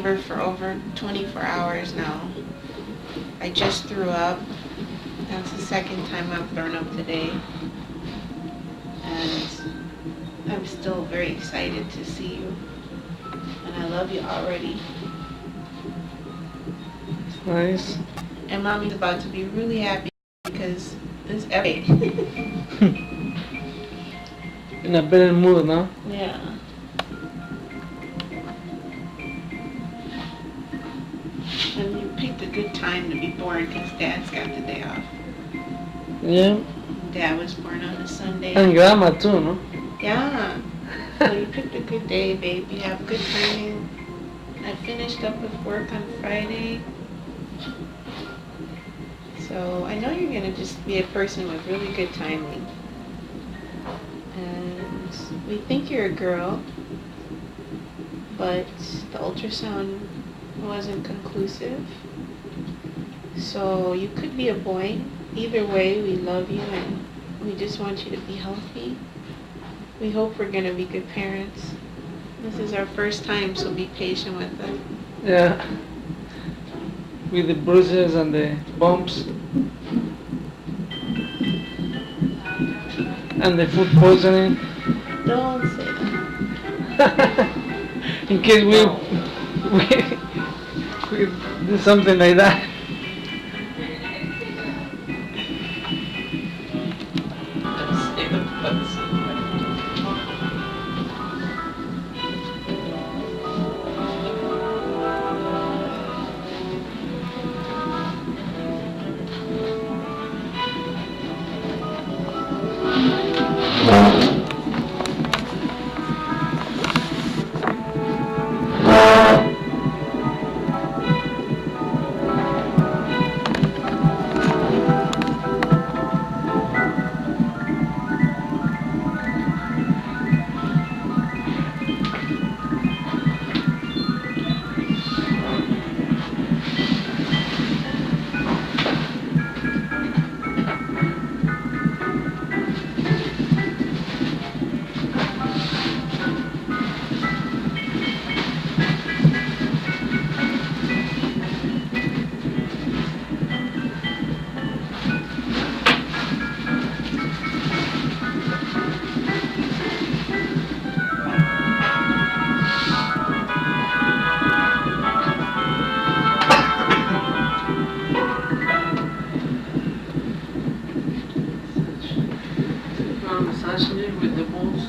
labor for over 24 hours now. I just threw up. That's the second time I've thrown up today. And I'm still very excited to see you. And I love you already. It's nice. And mommy's about to be really happy because it's epic. In a better mood, no? Yeah. And you picked a good time to be born because Dad's got the day off. Yeah. Dad was born on a Sunday. And grandma too, no? Yeah. So you picked a good day, babe. You have good timing. I finished up with work on Friday. So I know you're going to just be a person with really good timing. And we think you're a girl, but the ultrasound wasn't conclusive. So you could be a boy. Either way, we love you and we just want you to be healthy. We hope we're going to be good parents. This is our first time, so be patient with us. Yeah. With the bruises and the bumps. And the food poisoning. Don't say that. In case we do something like that. Massaging it with the balls.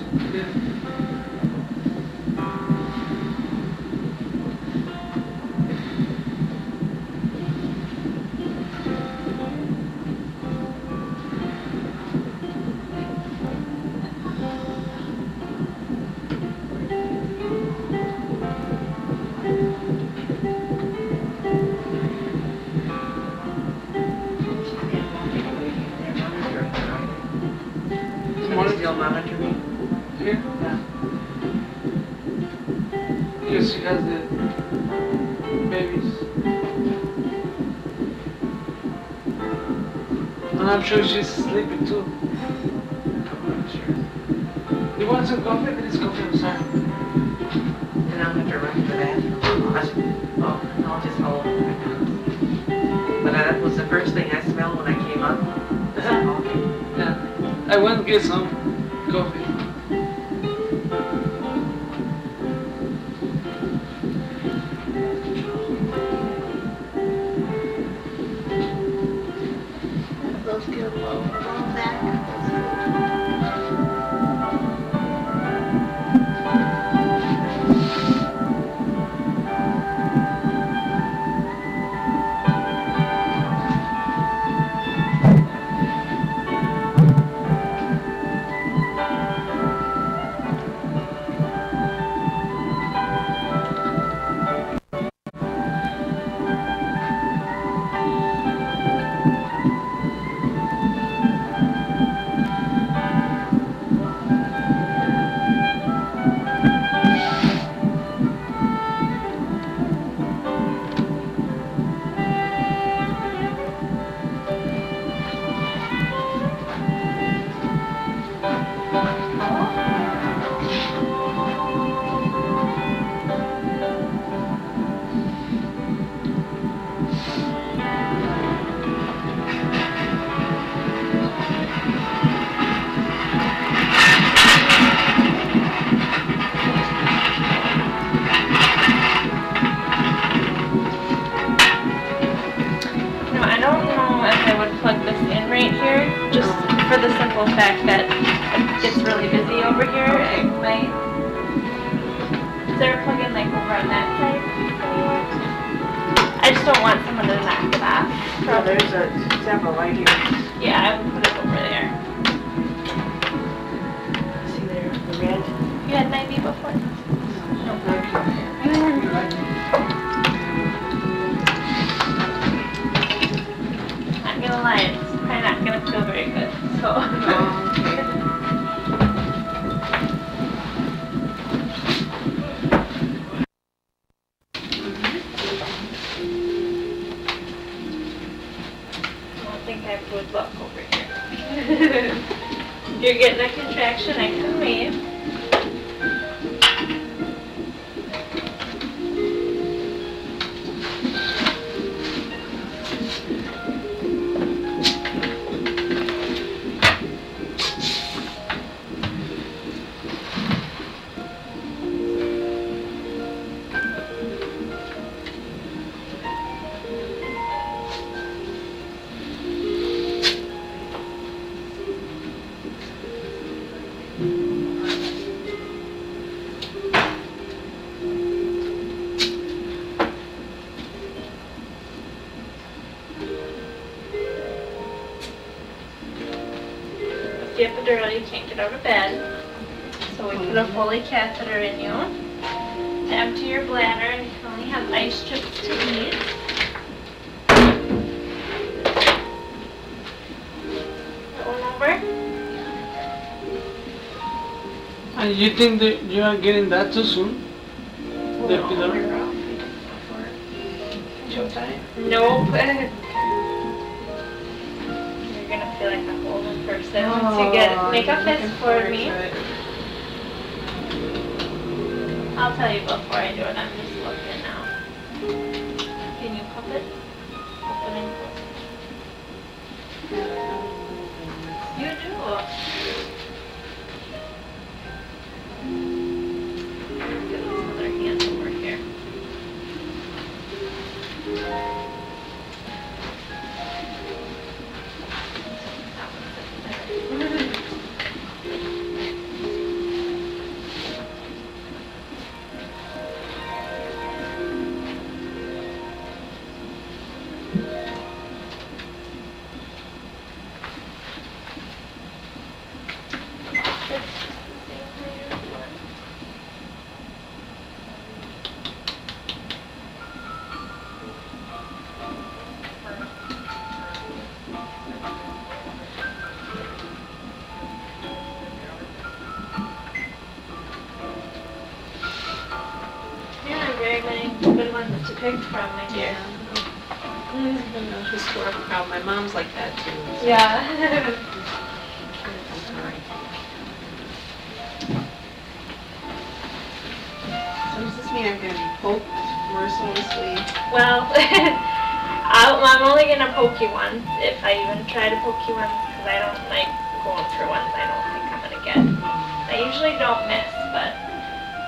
Still monitoring? Here? Yeah. Because she has the babies. And I'm sure she's sleeping too. I'm not sure. You want some coffee? There is coffee outside. And I'll have to run to the bathroom. I'll just hold it. But that was the first thing I smelled when I came up. Was that coffee? Yeah. I went to get some coffee. Those good low back. fact that it gets really busy over here. Okay. It might. Is there a plug-in like over on that side? Anywhere? I just don't want someone to knock it off. So there's several right here. Yeah, I would put it over there. See there, the red? You had 90 before? No, Not gonna lie, it's probably not gonna feel very good. So. Okay. I don't think I have good luck over here. If you're getting a contraction, I can leave. If you have epidural, you can't get out of bed. So we put a Foley catheter in you to empty your bladder, and you can only have ice chips to eat. That one over. And you think that you are getting that too soon? The epidural? Nope. You're gonna feel like a whole new person once you get it. Make a fist for me. I'll tell you before I do it. I'm just looking now. Can you pump it? Open and close. You do. Get this other hand over here. There are very many good ones to pick from, my dear. Just work out. My mom's like that too. Yeah. Sorry. So does this mean I'm gonna be poked mercilessly? Well, I'm only gonna poke you once if I even try to poke you once because I don't like going for ones I don't think I'm gonna get. I usually don't miss, but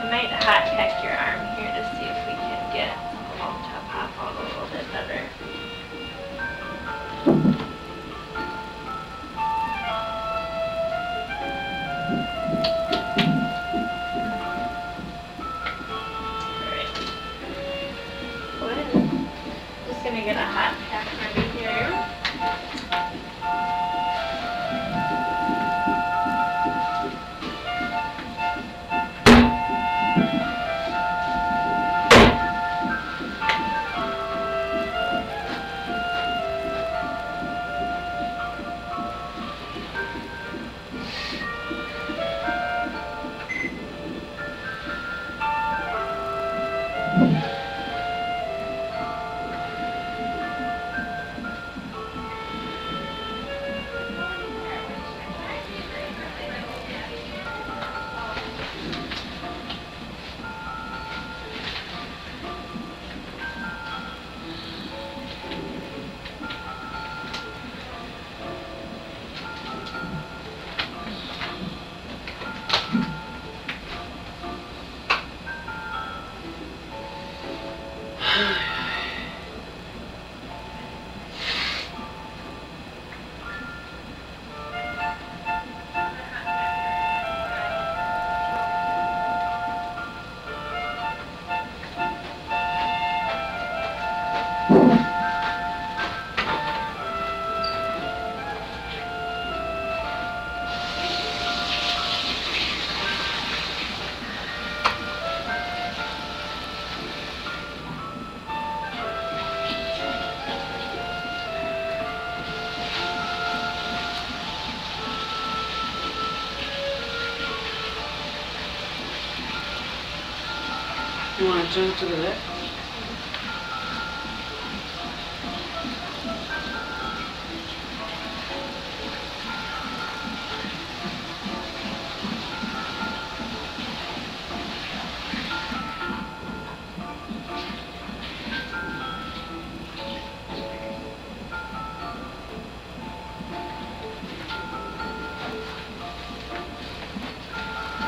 I might hot peck your arm here to see if we can get the lump to pop out a little bit better. Alright. Go ahead. Just gonna get a hot pack ready here. You want to turn to the left?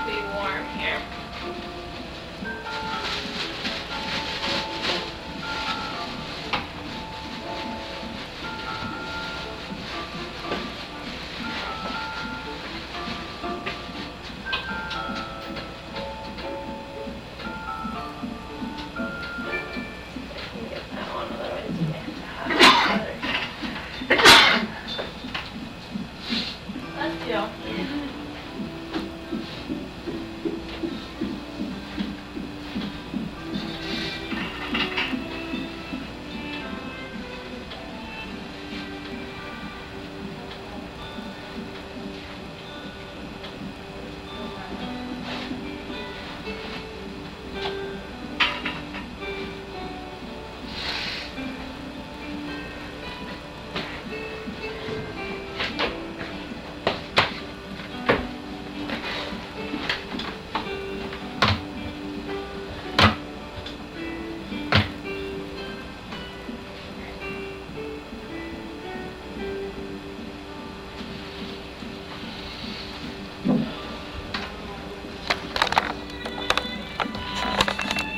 Be warm here. Get that one, otherwise you may have to have it. Bless you.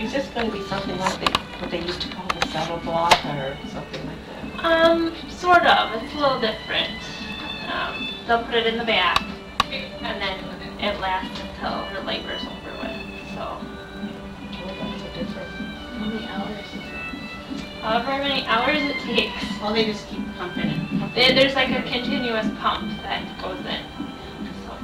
Is this going to be something like what they used to call the saddle block or something like that? Sort of. It's a little different. They'll put it in the back, and then it lasts until her labor's over with. So, Oh, that's so different. How many hours is it? however many hours it takes. Well, they just keep pumping it. There's like a continuous pump that goes in. So.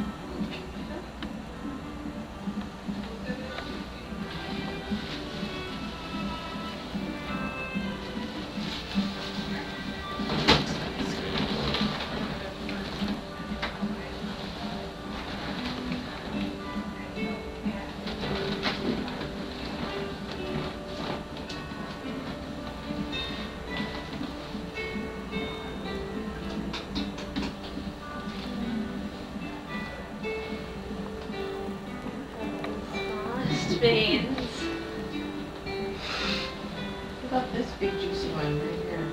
Smallest veins. What about this big juicy one right here?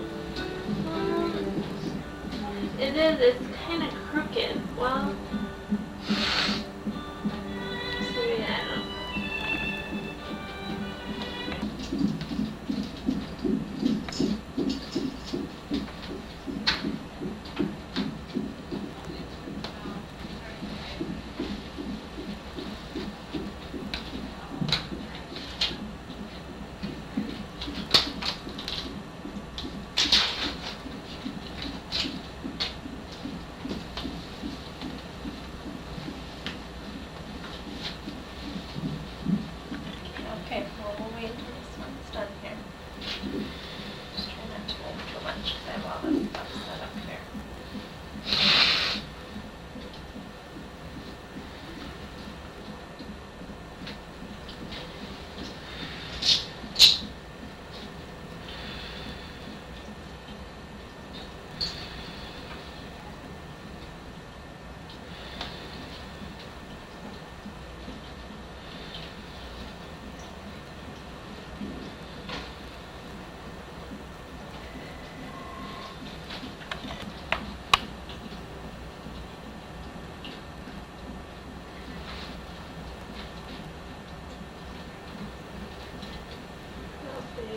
It is. It's kind of crooked. Well, see, I don't. Okay, well, we'll wait until this one's done here. Just try not to move too much because I have all this stuff set up here.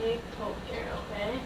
Big poke here, okay?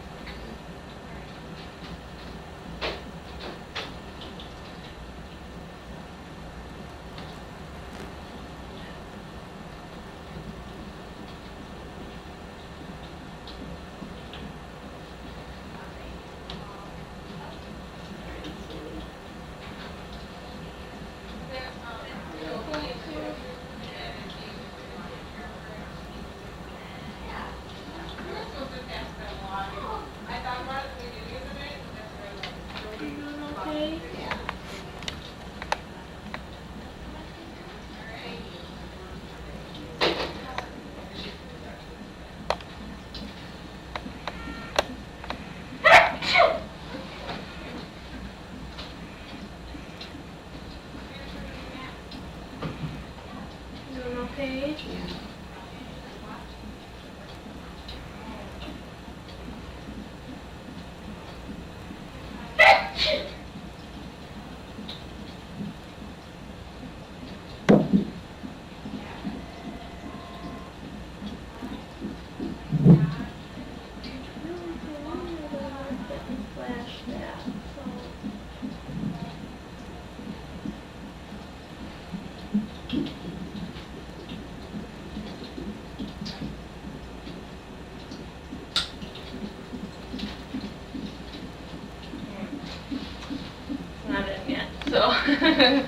so.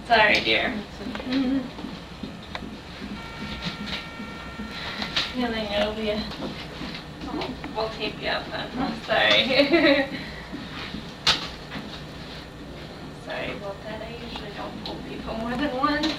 Sorry, dear. Yeah, then it'll be a... We'll tape you up then. Sorry. Sorry about that. I usually don't pull people more than once.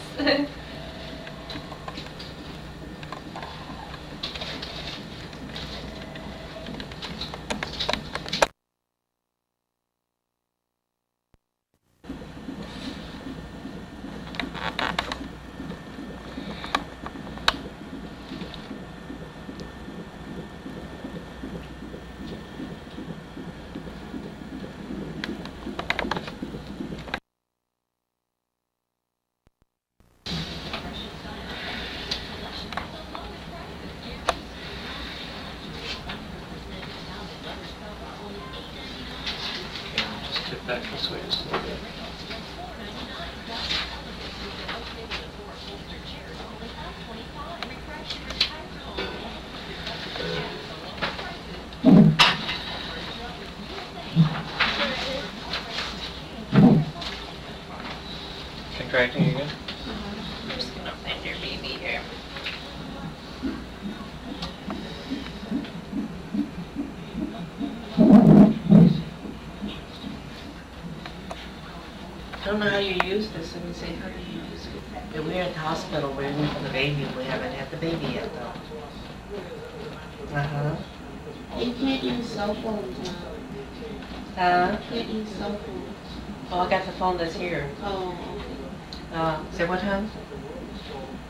Just get back this way just a little bit. Contracting again? I'm just gonna find your baby here. I don't know how you use this. Let me see, how do you use it? Yeah, we're at the hospital waiting for the baby. We haven't had the baby yet, though. Uh-huh. You can't use cell phones now. Huh? You can't use cell phones. Oh, I got the phone that's here. Oh, Say what, hon?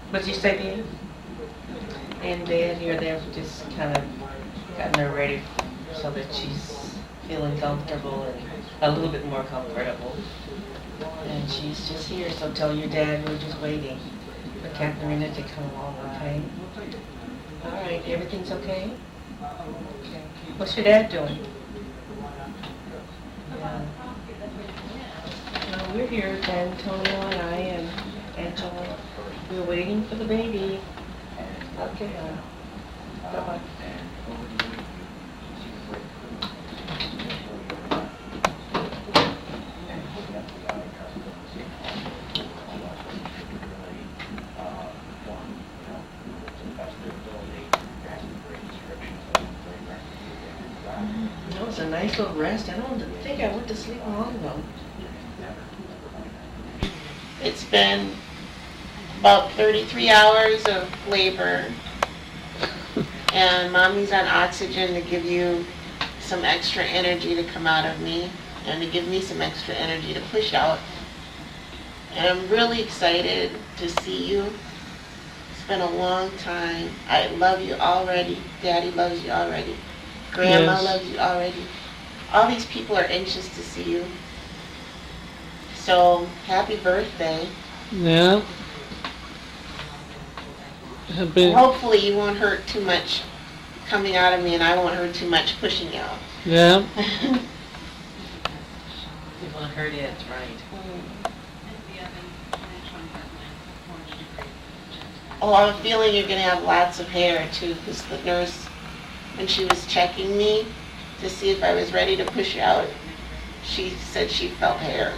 What'd you say, baby? In bed here, they've just kind of gotten her ready so that she's feeling comfortable and a little bit more comfortable. And she's just here, so tell your dad we're just waiting for Catalina to come along, okay? All right, everything's okay? Okay. What's your dad doing? Yeah. No, we're here, Antonio and I and Angela. We're waiting for the baby. Okay, hon. Bye-bye. That was a nice little rest. I don't think I went to sleep long though. it's been about 33 hours of labor, and mommy's on oxygen to give you some extra energy to come out of me, and to give me some extra energy to push out. And I'm really excited to see you. It's been a long time. I love you already. Daddy loves you already. Grandma Yes. loves you already. All these people are anxious to see you. So, happy birthday. Yeah. Have been, Hopefully you won't hurt too much coming out of me, and I won't hurt too much pushing you out. yeah. You want her to, that's right. Oh, I have a feeling you're going to have lots of hair too, because the nurse, when she was checking me to see if I was ready to push out, she said she felt hair.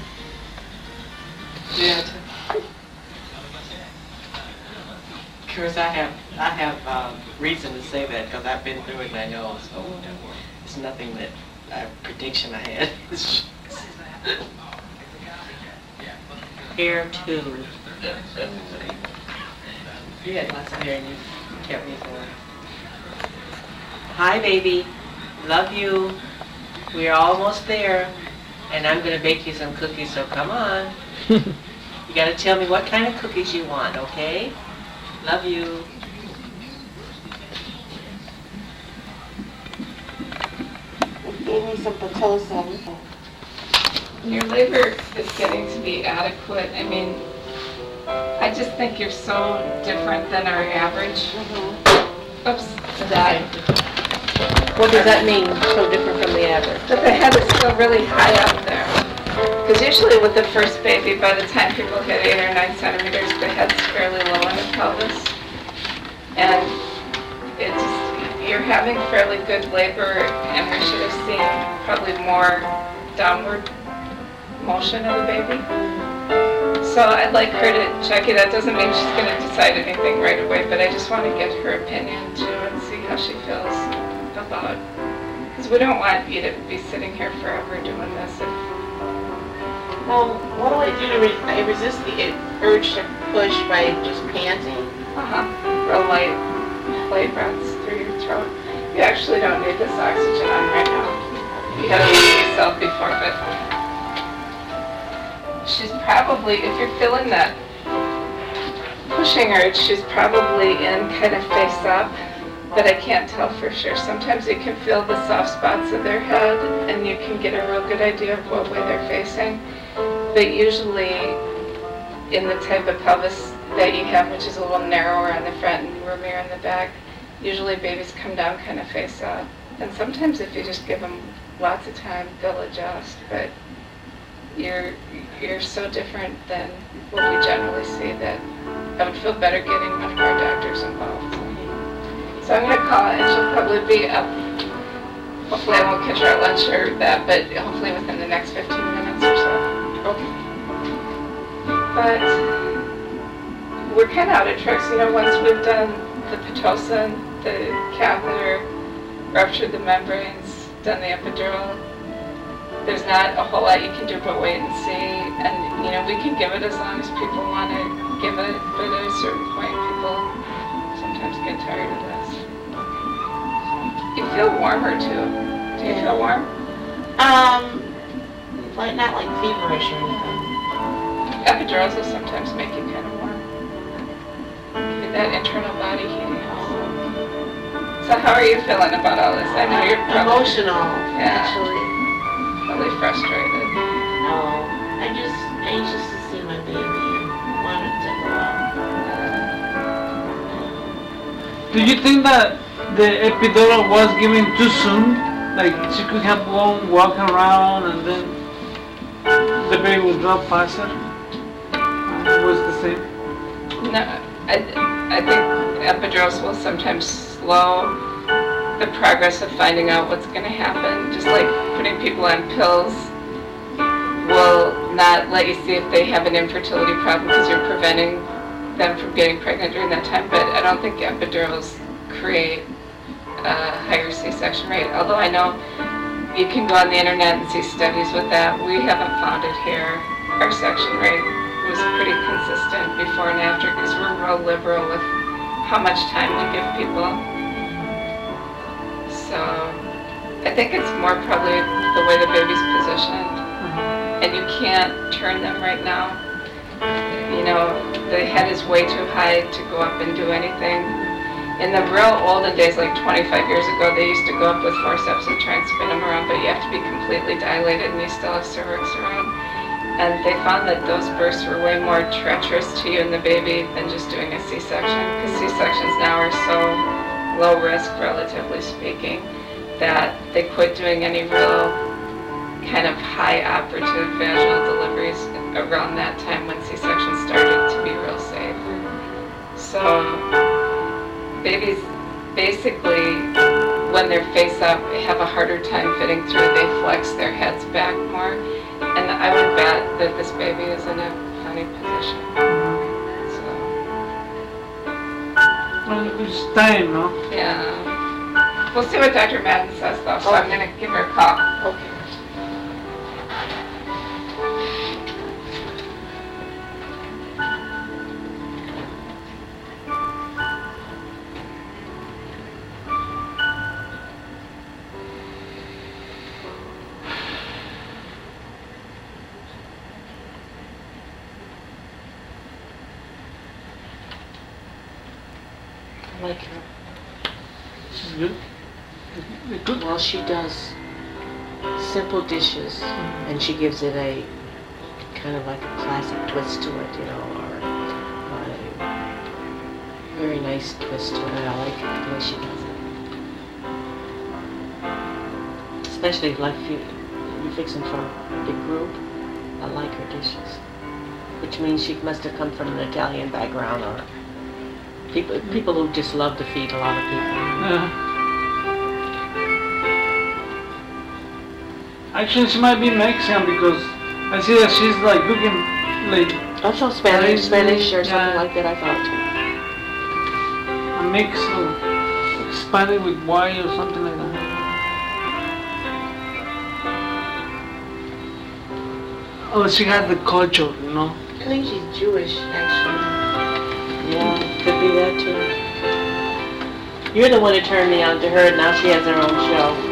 Yeah. Of course, I have reason to say that because I've been through it and I know, so it's nothing that prediction I had. Hair too. You had lots of hair and you kept me going. Hi, baby. Love you. We're almost there. And I'm going to bake you some cookies, so come on. You got to tell me what kind of cookies you want, okay? Love you. Give me some Pitocin. Your labor is getting to be adequate. I mean, I just think you're so different than our average. Oops, that What does that mean, so different from the average? the head is still really high up there. Because usually with the first baby, by the time people hit 8 or 9 centimeters, the head's fairly low in the pelvis. And it's, you're having fairly good labor, and we should have seen probably more downward motion of the baby. So I'd like her to, Jackie, that doesn't mean she's going to decide anything right away, but I just want to get her opinion too and see how she feels about, because we don't want you to be sitting here forever doing this. Well, what do I do to I resist the urge to push by just panting? Real light breaths through your throat. You actually don't need this oxygen on right now. You gotta leave yourself before, but she's probably, if you're feeling that pushing urge, she's probably in kind of face up, but I can't tell for sure. Sometimes you can feel the soft spots of their head and you can get a real good idea of what way they're facing. But usually in the type of pelvis that you have, which is a little narrower on the front and roomier in the back, usually babies come down kind of face up. And sometimes if you just give them lots of time, they'll adjust. But you're so different than what we generally see that I would feel better getting one of our doctors involved. So I'm going to call her and she'll probably be up. Hopefully I won't catch her at lunch or that, but hopefully within the next 15 minutes or so. Okay. But we're kind of out of tricks. You know, once we've done the Pitocin, the catheter, ruptured the membranes, done the epidural, there's not a whole lot you can do but wait and see. And, you know, we can give it as long as people want to give it, but at a certain point people sometimes get tired of this. You feel warmer too. Do you feel warm? Like not like feverish or anything. Epidurals will sometimes make you kind of warm. Give you that internal body heating. So how are you feeling about all this? I know you're probably Emotional, actually. probably frustrated. No, I'm just anxious to see my baby and want it to grow up. Do you think that the epidural was given too soon? Like she could have gone walk around and then the baby would drop faster? It was the same? No, I think epidurals will sometimes slow the progress of finding out what's going to happen. Just like putting people on pills will not let you see if they have an infertility problem because you're preventing them from getting pregnant during that time. But I don't think epidurals create a higher C-section rate. Although I know you can go on the internet and see studies with that. We haven't found it here. Our section rate was pretty consistent before and after because we're real liberal with how much time we give people. So I think it's more probably the way the baby's positioned. And you can't turn them right now. You know, the head is way too high to go up and do anything. In the real olden days, like 25 years ago, they used to go up with forceps and try and spin them around, but you have to be completely dilated and you still have cervix around. And they found that those births were way more treacherous to you and the baby than just doing a C-section, because C-sections now are so low risk, relatively speaking, that they quit doing any real kind of high operative vaginal deliveries around that time when C-sections started to be real safe. So babies basically, when they're face up, have a harder time fitting through. They flex their heads back more. And I would bet that this baby is in a funny position. So. Well, it's time, no? Yeah. We'll see what Dr. Madden says though, so I'm going to give her a call. Okay. I like her. She's good. They cook. Well, she does simple dishes, and she gives it a kind of like a classic twist to it, you know, or a very nice twist to it. I like the way she does it. Especially like if you're fixing for a big group, I like her dishes. Which means she must have come from an Italian background or people who just love to feed a lot of people. Yeah. Actually, she might be Mexican because I see that she's like cooking like I saw Spanish or something Yeah. like that, I thought. a mix of Spanish with white or something like that. Oh, she has the culture, you know. I think she's Jewish, actually. Yeah, could be that too. You're the one who turned me on to her, and now she has her own show.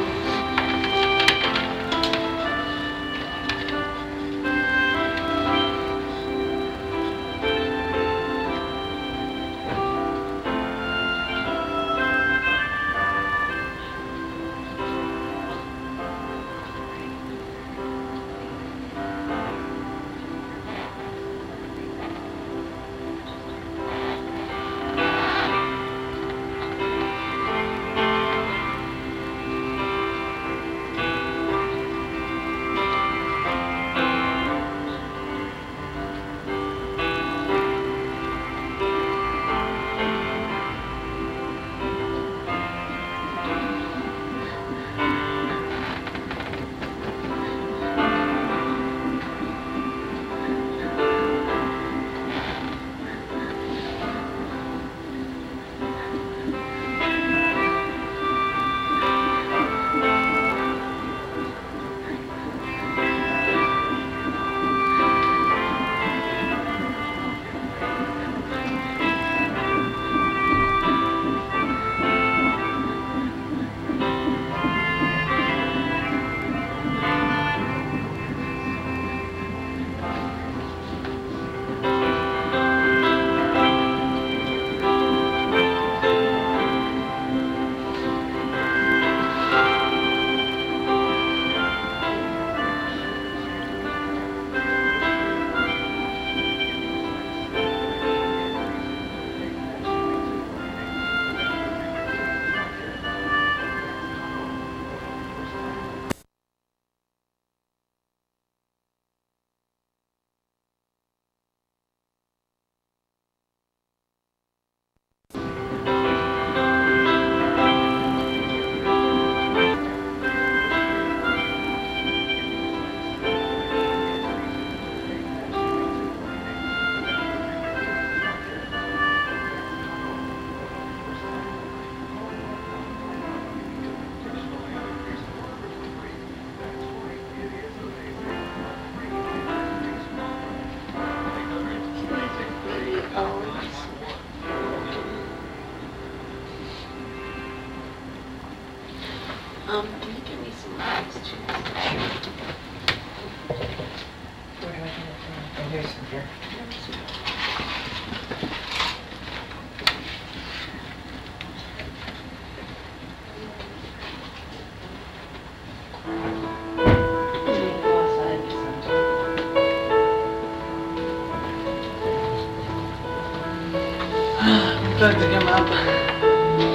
Can you give me some rice, cheese? Where do I get it from? Oh, here's some here. I'm trying to get out.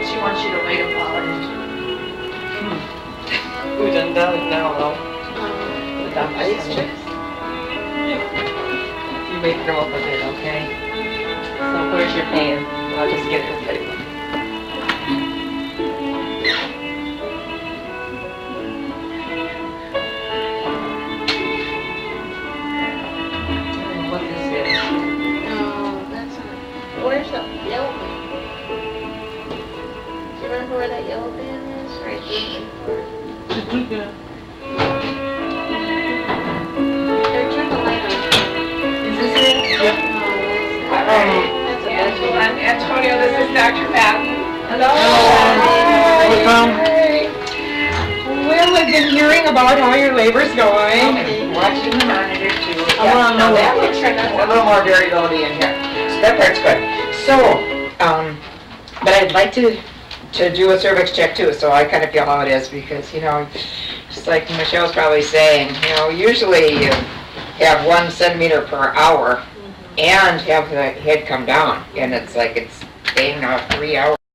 She wants you to wait about it. We done done it now, though. The doctor Ice said chips? you wake her up a bit, okay? So where's your pan? I'll just get it ready. What is this? No, that's not. Where's the yellow bin? Do you remember where that yellow bin is? Right there. She took it. Here, turn the light on. Is this it? Yep. All right. That's a bad one. Antonio, this is Dr. Madden. Hello. Welcome. Well, I've been hearing about how your labor's going. Okay. Watching the monitor too. I wanna know Now that what- looks like a little more variability in here. So that part's good. So, but I'd like to do a cervix check too, so I kind of feel how it is because, you know, just like Michelle's probably saying, you know, usually you have 1 centimeter per hour and have the head come down, and it's like it's banging off 3 hours.